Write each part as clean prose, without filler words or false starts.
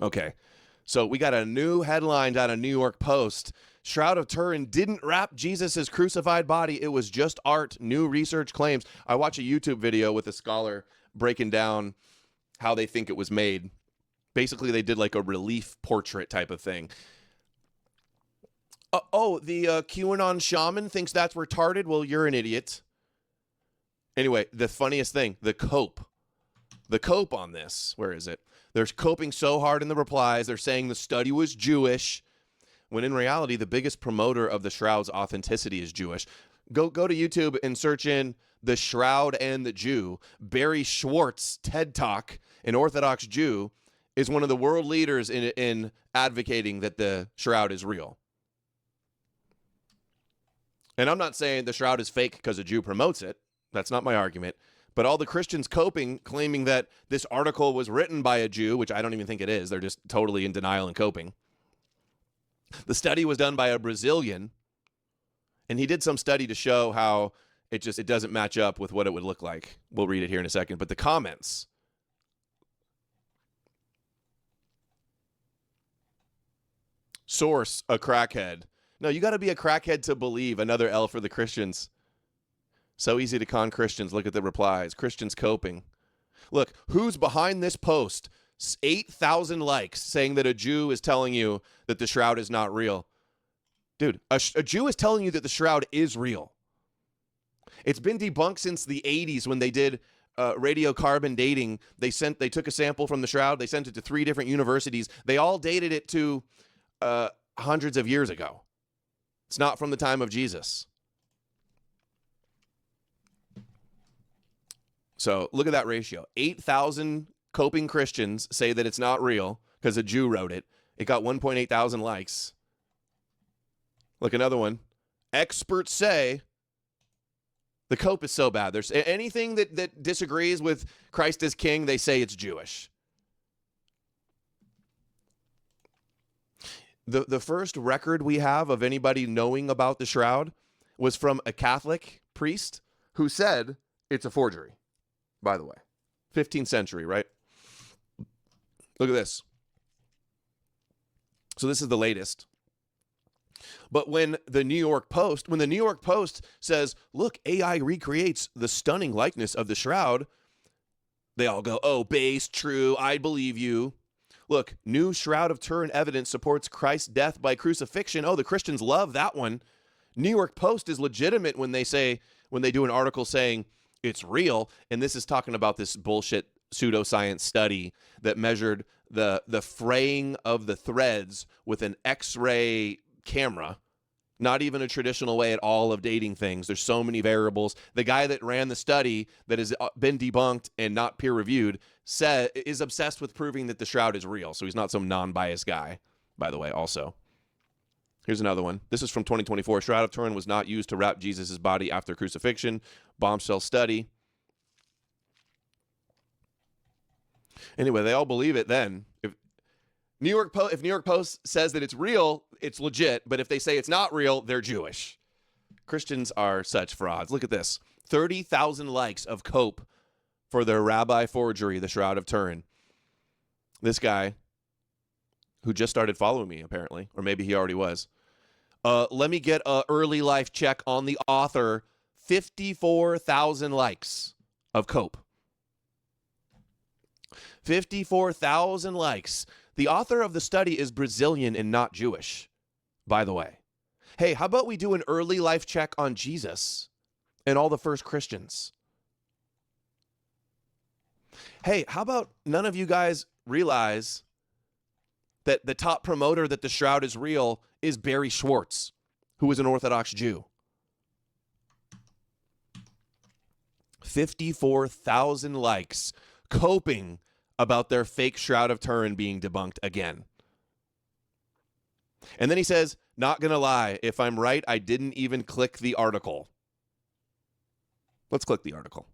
Okay. So we got a new headline out of New York Post. Shroud of Turin didn't wrap Jesus' crucified body. It was just art. New research claims. I watch a YouTube video with a scholar breaking down how they think it was made. Basically, they did like a relief portrait type of thing. The QAnon shaman thinks that's retarded? Well, you're an idiot. Anyway, the funniest thing, the cope on this, where is it? They're coping so hard in the replies. They're saying the study was Jewish, when in reality, the biggest promoter of the Shroud's authenticity is Jewish. Go to YouTube and search in The Shroud and the Jew. Barry Schwartz, TED Talk, an Orthodox Jew, is one of the world leaders in advocating that the Shroud is real. And I'm not saying the Shroud is fake because a Jew promotes it. That's not my argument. But all the Christians coping, claiming that this article was written by a Jew, which I don't even think it is. They're just totally in denial and coping. The study was done by a Brazilian, and he did some study to show how it doesn't match up with what it would look like. We'll read it here in a second. But the comments. Source, a crackhead. No, you got to be a crackhead to believe. Another L for the Christians. So easy to con Christians. Look at the replies. Christians coping. Look, who's behind this post? 8,000 likes saying that a Jew is telling you that the Shroud is not real. Dude, a Jew is telling you that the Shroud is real. It's been debunked since the 80s when they did radiocarbon dating. They took a sample from the Shroud. They sent it to 3 different universities. They all dated it to hundreds of years ago. It's not from the time of Jesus. So look at that ratio. 8,000 coping Christians say that it's not real because a Jew wrote it. It got 1.8 thousand likes. Look, another one. Experts say the cope is so bad. There's anything that disagrees with Christ as king, they say it's Jewish. The first record we have of anybody knowing about the Shroud was from a Catholic priest who said it's a forgery, by the way. 15th century, right? Look at this. So this is the latest. But when the New York Post says, look, AI recreates the stunning likeness of the Shroud, they all go, oh, base, true, I believe you. Look, new Shroud of Turin evidence supports Christ's death by crucifixion. Oh, the Christians love that one. New York Post is legitimate when they do an article saying it's real, and this is talking about this bullshit pseudoscience study that measured the fraying of the threads with an X-ray camera. Not even a traditional way at all of dating things. There's so many variables. The guy that ran the study that has been debunked and not peer-reviewed is obsessed with proving that the Shroud is real. So he's not some non-biased guy, by the way, also. Here's another one. This is from 2024. Shroud of Turin was not used to wrap Jesus' body after crucifixion. Bombshell study. Anyway, they all believe it then. If New York Post says that it's real, it's legit. But if they say it's not real, they're Jewish. Christians are such frauds. Look at this. 30,000 likes of cope for their rabbi forgery, the Shroud of Turin. This guy, who just started following me, apparently, or maybe he already was. Let me get an early life check on the author. 54,000 likes of cope. 54,000 likes. The author of the study is Brazilian and not Jewish, by the way. Hey, how about we do an early life check on Jesus and all the first Christians? Hey, how about none of you guys realize that the top promoter that the Shroud is real is Barry Schwartz, who is an Orthodox Jew? 54,000 likes coping about their fake Shroud of Turin being debunked again. And then he says, not gonna lie, if I'm right, I didn't even click the article. Let's click the article.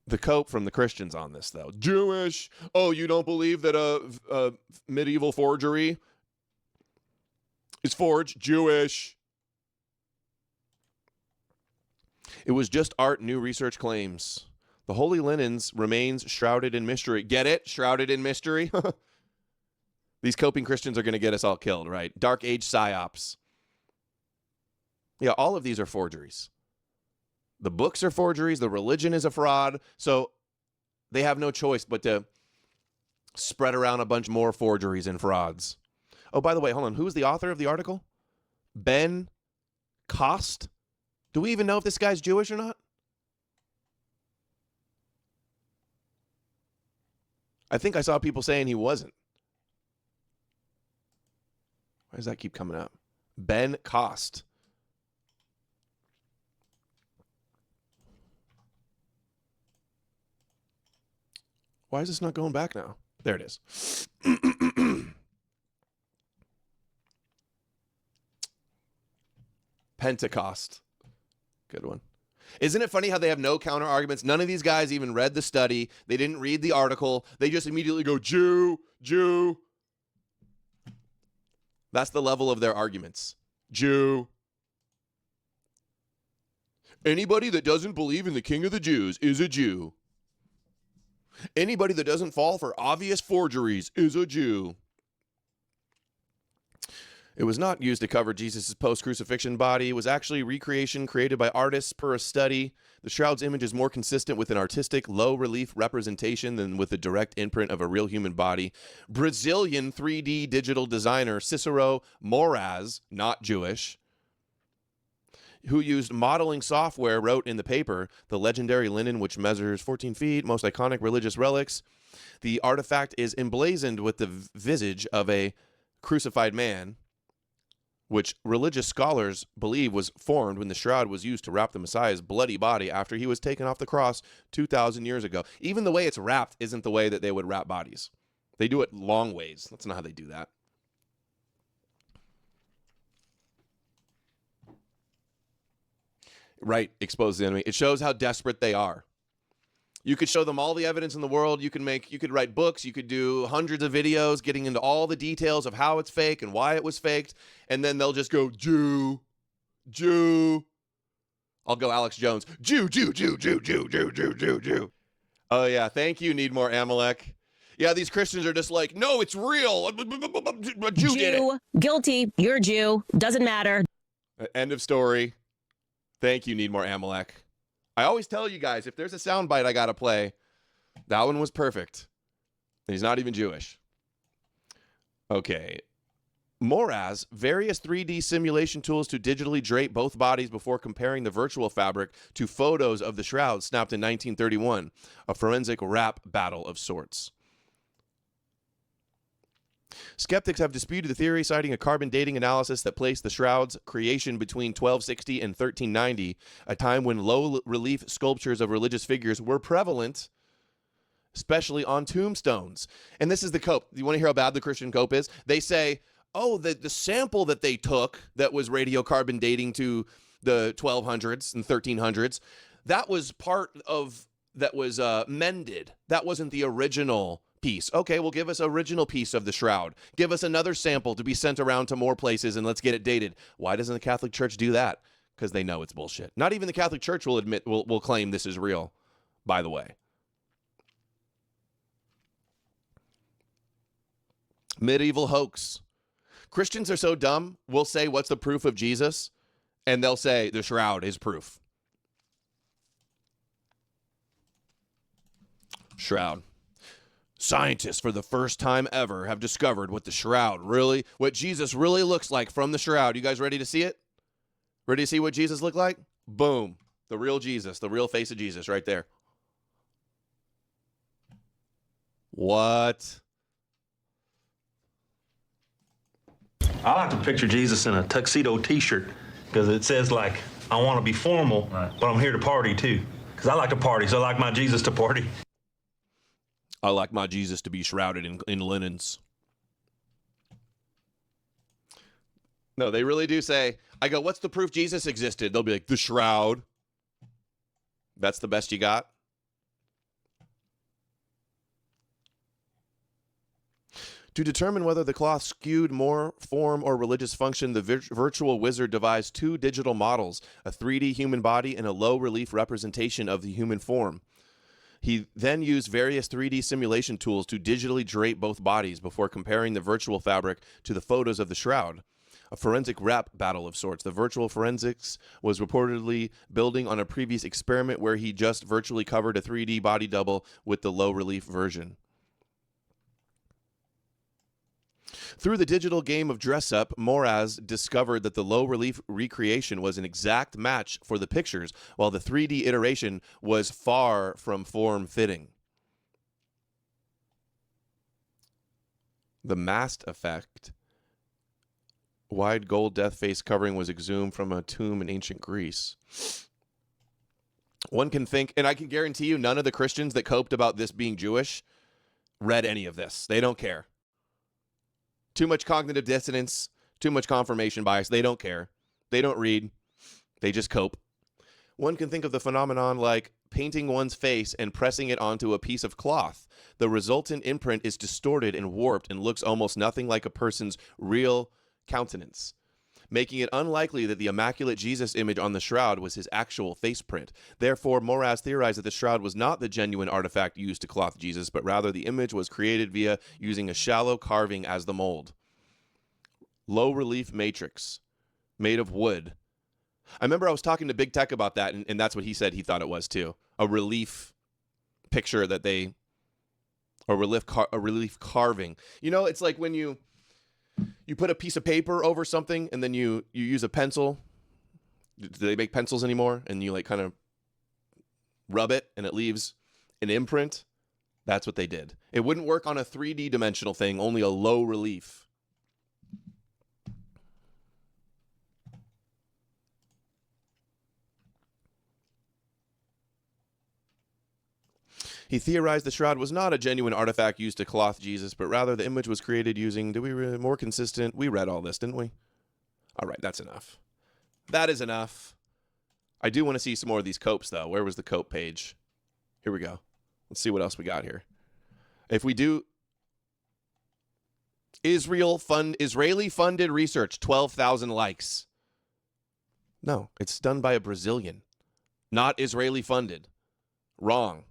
The cope from the Christians on this, though. Jewish. Oh, you don't believe that a medieval forgery is forged? Jewish. It was just art, new research claims. The holy linens remains shrouded in mystery. Get it? Shrouded in mystery? These coping Christians are going to get us all killed, right? Dark Age psyops. Yeah, all of these are forgeries. The books are forgeries. The religion is a fraud. So they have no choice but to spread around a bunch more forgeries and frauds. Oh, by the way, hold on. Who's the author of the article? Ben Cost? Do we even know if this guy's Jewish or not? I think I saw people saying he wasn't. Why does that keep coming up? Ben Cost. Why is this not going back now? There it is. Pentecost. Good one. Isn't it funny how they have no counter arguments? None of these guys even read the study. They didn't read the article. They just immediately go, Jew, Jew. That's the level of their arguments. Jew. Anybody that doesn't believe in the King of the Jews is a Jew. Anybody that doesn't fall for obvious forgeries is a Jew. It was not used to cover Jesus' post-crucifixion body. It was actually recreation created by artists per a study. The shroud's image is more consistent with an artistic, low-relief representation than with the direct imprint of a real human body. Brazilian 3D digital designer Cicero Moraz, not Jewish, who used modeling software, wrote in the paper, the legendary linen, which measures 14 feet, most iconic religious relics. The artifact is emblazoned with the visage of a crucified man, which religious scholars believe was formed when the shroud was used to wrap the Messiah's bloody body after he was taken off the cross 2,000 years ago. Even the way it's wrapped isn't the way that they would wrap bodies. They do it long ways. That's not how they do that. Right, expose the enemy. It shows how desperate they are. You could show them all the evidence in the world. You could write books. You could do hundreds of videos getting into all the details of how it's fake and why it was faked. And then they'll just go, Jew, Jew. I'll go Alex Jones. Jew, Jew, Jew, Jew, Jew, Jew, Jew, Jew, Jew. Oh, yeah. Thank you, Need More Amalek. Yeah, these Christians are just like, no, it's real. A Jew did it. Guilty. You're a Jew. Doesn't matter. End of story. Thank you, Need More Amalek. I always tell you guys, if there's a soundbite I got to play, that one was perfect. And he's not even Jewish. Okay. Moraz, various 3D simulation tools to digitally drape both bodies before comparing the virtual fabric to photos of the shroud snapped in 1931. A forensic rap battle of sorts. Skeptics have disputed the theory, citing a carbon dating analysis that placed the shroud's creation between 1260 and 1390, a time when low-relief sculptures of religious figures were prevalent, especially on tombstones. And this is the cope. You want to hear how bad the Christian cope is? They say, oh, the sample that they took that was radiocarbon dating to the 1200s and 1300s, that was mended. That wasn't the original piece. Okay, well, give us original piece of the shroud. Give us another sample to be sent around to more places and let's get it dated. Why doesn't the Catholic Church do that? Because they know it's bullshit. Not even the Catholic Church will claim this is real, by the way. Medieval hoax. Christians are so dumb, we'll say, what's the proof of Jesus? And they'll say the shroud is proof. Shroud. Scientists, for the first time ever, have discovered what Jesus really looks like from the shroud. You guys ready to see it? Ready to see what Jesus looked like? Boom. The real Jesus, the real face of Jesus right there. What? I like to picture Jesus in a tuxedo t-shirt because it says, like, I want to be formal, but I'm here to party too. Because I like to party, so I like my Jesus to party. I like my Jesus to be shrouded in linens. No, they really do say, I go, what's the proof Jesus existed? They'll be like, the shroud. That's the best you got? To determine whether the cloth skewed more form or religious function, the virtual wizard devised two digital models, a 3D human body and a low-relief representation of the human form. He then used various 3D simulation tools to digitally drape both bodies before comparing the virtual fabric to the photos of the shroud. A forensic rap battle of sorts. The virtual forensics was reportedly building on a previous experiment where he just virtually covered a 3D body double with the low relief version. Through the digital game of dress up, Moraz discovered that the low relief recreation was an exact match for the pictures, while the 3D iteration was far from form fitting. The masked effect. Wide gold death face covering was exhumed from a tomb in ancient Greece. One can think, and I can guarantee you none of the Christians that coped about this being Jewish read any of this. They don't care. Too much cognitive dissonance, too much confirmation bias. They don't care. They don't read. They just cope. One can think of the phenomenon like painting one's face and pressing it onto a piece of cloth. The resultant imprint is distorted and warped and looks almost nothing like a person's real countenance, making it unlikely that the immaculate Jesus image on the shroud was his actual face print. Therefore, Moraz theorized that the shroud was not the genuine artifact used to cloth Jesus, but rather the image was created via using a shallow carving as the mold. Low relief matrix made of wood. I remember I was talking to Big Tech about that, and that's what he said he thought it was too. A relief picture that they, or a relief carving. You know, it's like when you put a piece of paper over something and then you use a pencil. Do they make pencils anymore? And you like kind of rub it and it leaves an imprint. That's what they did. It wouldn't work on a 3D dimensional thing, only a low relief. He theorized the shroud was not a genuine artifact used to cloth Jesus, but rather the image was created using, more consistent? We read all this, didn't we? All right, that's enough. That is enough. I do want to see some more of these copes, though. Where was the cope page? Here we go. Let's see what else we got here. If we do... Israeli-funded research, 12,000 likes. No, it's done by a Brazilian. Not Israeli-funded. Wrong.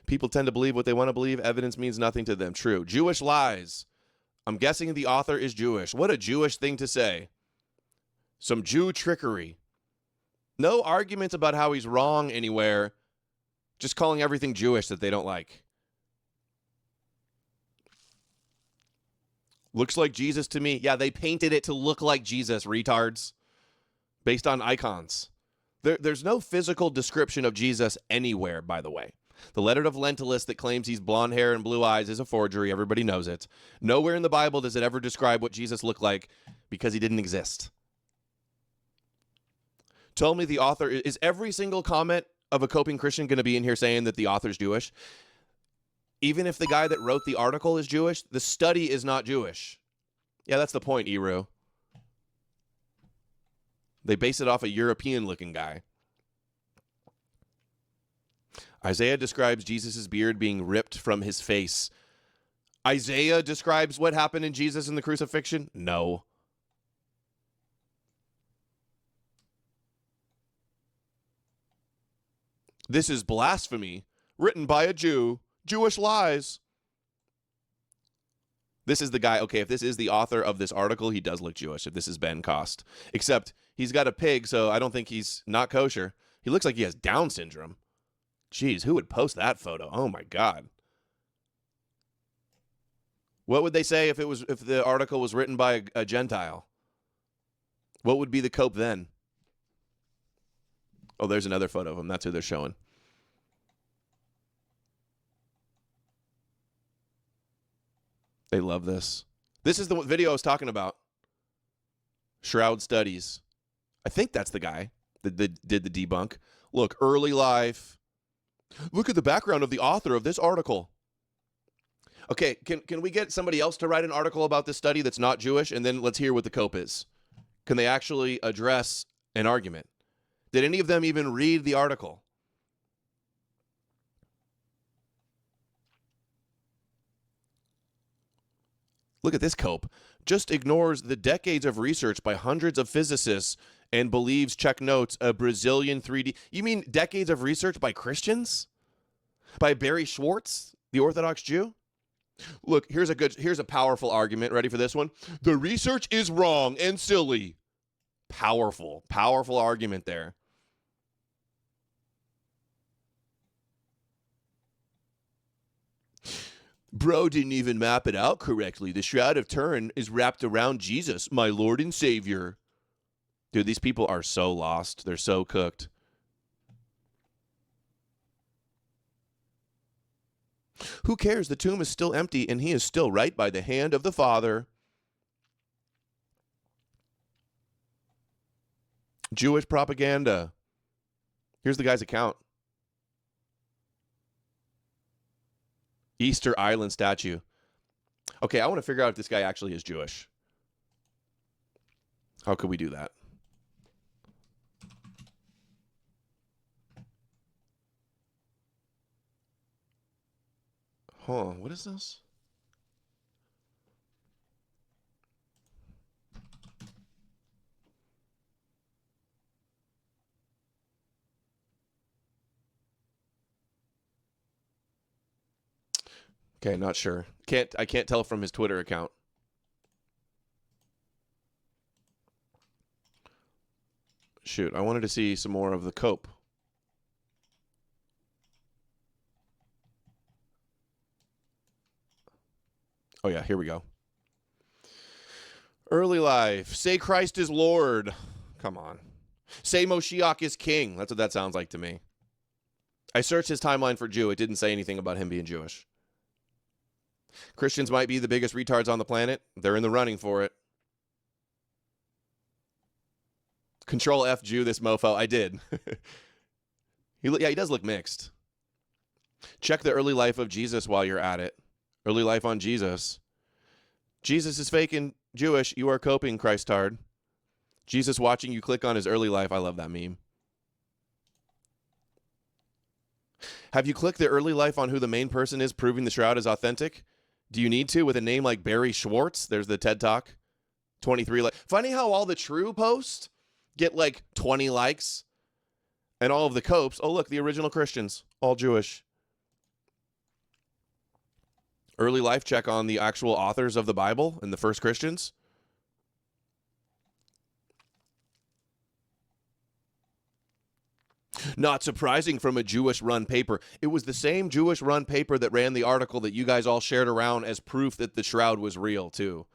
People tend to believe what they want to believe. Evidence means nothing to them. True. Jewish lies. I'm guessing the author is Jewish. What a Jewish thing to say. Some Jew trickery. No arguments about how he's wrong anywhere. Just calling everything Jewish that they don't like. Looks like Jesus to me. Yeah, they painted it to look like Jesus, retards. Based on icons. There's no physical description of Jesus anywhere, by the way. The letter of Lentulus that claims he's blonde hair and blue eyes is a forgery. Everybody knows it. Nowhere in the Bible does it ever describe what Jesus looked like because he didn't exist. Tell me the author. Is every single comment of a coping Christian going to be in here saying that the author's Jewish? Even if the guy that wrote the article is Jewish, the study is not Jewish. Yeah, that's the point, Eru. They base it off a European-looking guy. Isaiah describes Jesus' beard being ripped from his face. Isaiah describes what happened in Jesus in the crucifixion? No. This is blasphemy, written by a Jew. Jewish lies. This is the guy, okay, if this is the author of this article, he does look Jewish, if this is Ben Cost. Except he's got a pig, so I don't think he's not kosher. He looks like he has Down syndrome. Jeez, who would post that photo? Oh my God. What would they say if the article was written by a Gentile? What would be the cope then? Oh, there's another photo of him. That's who they're showing. They love this. This is the video I was talking about. Shroud Studies. I think that's the guy that did the debunk. Look, early life. Look at the background of the author of this article. Okay, can we get somebody else to write an article about this study that's not Jewish, and then let's hear what the cope is? Can they actually address an argument? Did any of them even read the article? Look at this cope. Just ignores the decades of research by hundreds of physicists and believes, check notes, a Brazilian 3D. You mean decades of research by Christians? By Barry Schwartz, the Orthodox Jew? Look, here's a powerful argument. Ready for this one? The research is wrong and silly. Powerful argument there. Bro didn't even map it out correctly. The Shroud of Turin is wrapped around Jesus, my Lord and Savior. Dude, these people are so lost. They're so cooked. Who cares? The tomb is still empty, and he is still right by the hand of the Father. Jewish propaganda. Here's the guy's account. Easter Island statue. Okay, I want to figure out if this guy actually is Jewish. How could we do that? Huh, what is this? Okay, not sure. I can't tell from his Twitter account. Shoot, I wanted to see some more of the cope. Oh yeah, here we go. Early life. Say Christ is Lord. Come on. Say Moshiach is king. That's what that sounds like to me. I searched his timeline for Jew. It didn't say anything about him being Jewish. Christians might be the biggest retards on the planet. They're in the running for it. Control F Jew this mofo. I did. He does look mixed. Check the early life of Jesus while you're at it. Early life on Jesus. Jesus is fake and Jewish. You are coping, Christard. Jesus watching you click on his early life. I love that meme. Have you clicked the early life on who the main person is, proving the Shroud is authentic? Do you need to with a name like Barry Schwartz? There's the TED Talk. 23 likes. Funny how all the true posts get like 20 likes. And all of the copes, oh look, the original Christians, all Jewish. Early life check on the actual authors of the Bible and the first Christians. Not surprising from a Jewish-run paper. It was the same Jewish-run paper that ran the article that you guys all shared around as proof that the Shroud was real, too.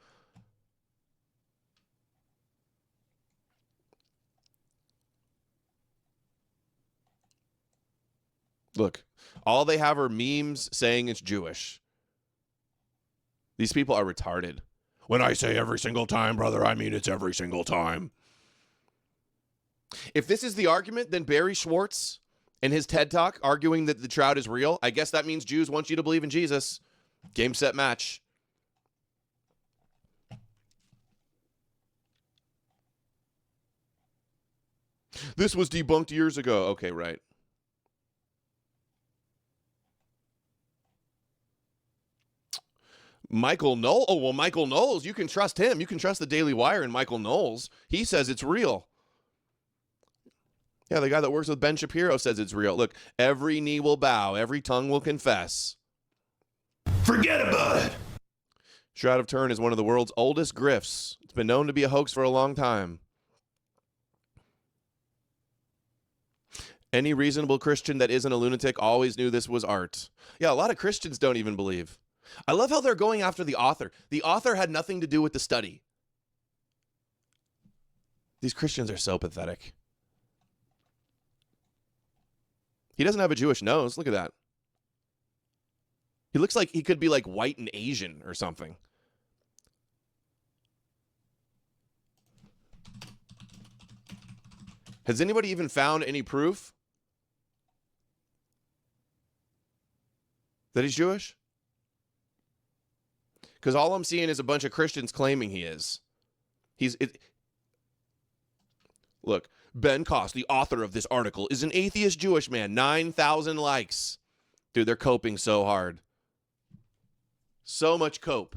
Look, all they have are memes saying it's Jewish. These people are retarded. When I say every single time, brother, I mean it's every single time. If this is the argument, then Barry Schwartz in his TED Talk arguing that the Shroud is real, I guess that means Jews want you to believe in Jesus. Game, set, match. This was debunked years ago. Okay, right. Michael Knowles. Oh, well, Michael Knowles, you can trust him. You can trust the Daily Wire and Michael Knowles. He says it's real. Yeah, the guy that works with Ben Shapiro says it's real. Look, every knee will bow. Every tongue will confess. Forget about it. Shroud of Turin is one of the world's oldest grifts. It's been known to be a hoax for a long time. Any reasonable Christian that isn't a lunatic always knew this was art. Yeah, a lot of Christians don't even believe. I love how they're going after the author. The author had nothing to do with the study. These Christians are so pathetic. He doesn't have a Jewish nose. Look at that. He looks like he could be like white and Asian or something. Has anybody even found any proof that he's Jewish? Because all I'm seeing is a bunch of Christians claiming he is. Look, Ben Koss, the author of this article, is an atheist Jewish man. 9,000 likes. Dude, they're coping so hard. So much cope.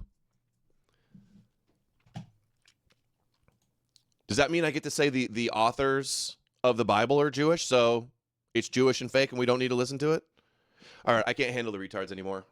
Does that mean I get to say the authors of the Bible are Jewish, so it's Jewish and fake and we don't need to listen to it? All right, I can't handle the retards anymore.